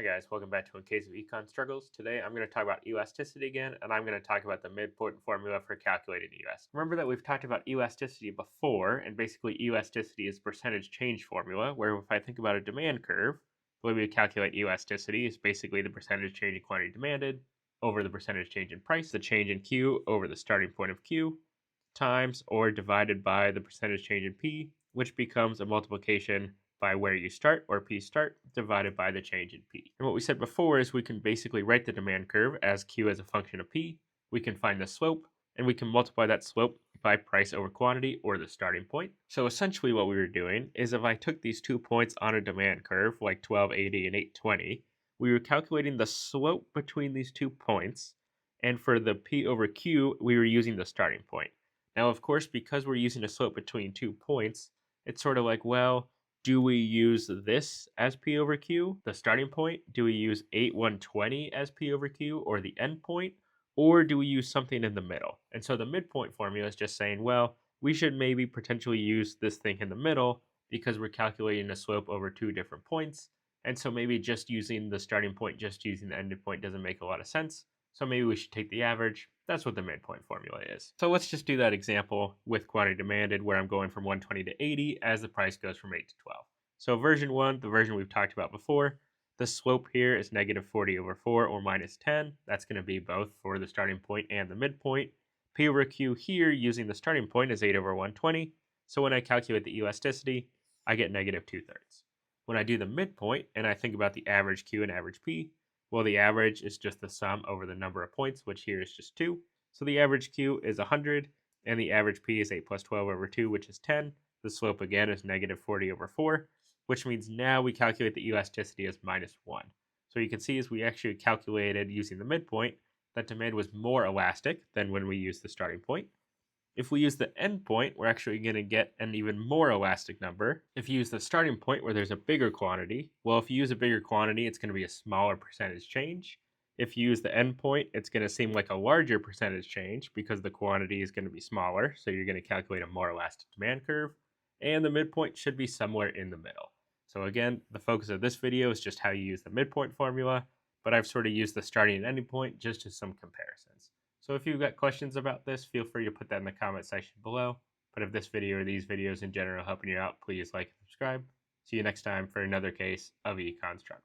Hi guys, welcome back to In Case of Econ Struggles. Today I'm going to talk about elasticity again, and I'm going to talk about the midpoint formula for calculating EUS. Remember that we've talked about elasticity before, and basically elasticity is percentage change formula, where if I think about a demand curve, the way we calculate elasticity is basically the percentage change in quantity demanded over the percentage change in price, the change in Q over the starting point of Q, times or divided by the percentage change in P, which becomes a multiplication by where you start, or P start, divided by the change in P. And what we said before is we can basically write the demand curve as Q as a function of P, we can find the slope, and we can multiply that slope by price over quantity, or the starting point. So essentially what we were doing is if I took these 2 points on a demand curve, like 1280 and 820, we were calculating the slope between these 2 points, and for the P over Q, we were using the starting point. Now, of course, because we're using a slope between 2 points, it's sort of like, well, do we use this as P over Q, the starting point? Do we use 8120 as P over Q, or the end point? Or do we use something in the middle? And so the midpoint formula is just saying, well, we should maybe potentially use this thing in the middle because we're calculating a slope over 2 different points. And so maybe just using the starting point, just using the ending point doesn't make a lot of sense. So maybe we should take the average. That's what the midpoint formula is. So let's just do that example with quantity demanded where I'm going from 120 to 80 as the price goes from 8 to 12. So version 1, the version we've talked about before, the slope here is negative 40 over 4 or minus 10. That's going to be both for the starting point and the midpoint. P over Q here using the starting point is 8 over 120. So when I calculate the elasticity, I get negative 2/3. When I do the midpoint and I think about the average Q and average P, well, the average is just the sum over the number of points, which here is just 2. So the average Q is 100, and the average P is 8 plus 12 over 2, which is 10. The slope again is negative 40 over 4, which means now we calculate the elasticity as minus 1. So you can see as we actually calculated using the midpoint, that demand was more elastic than when we used the starting point. If we use the endpoint, we're actually going to get an even more elastic number. If you use the starting point where there's a bigger quantity, well, if you use a bigger quantity, it's going to be a smaller percentage change. If you use the endpoint, it's going to seem like a larger percentage change because the quantity is going to be smaller, so you're going to calculate a more elastic demand curve. And the midpoint should be somewhere in the middle. So again, the focus of this video is just how you use the midpoint formula, but I've sort of used the starting and ending point just as some comparisons. So if you've got questions about this, feel free to put that in the comment section below. But if this video or these videos in general are helping you out, please like and subscribe. See you next time for another case of Econ Struggle.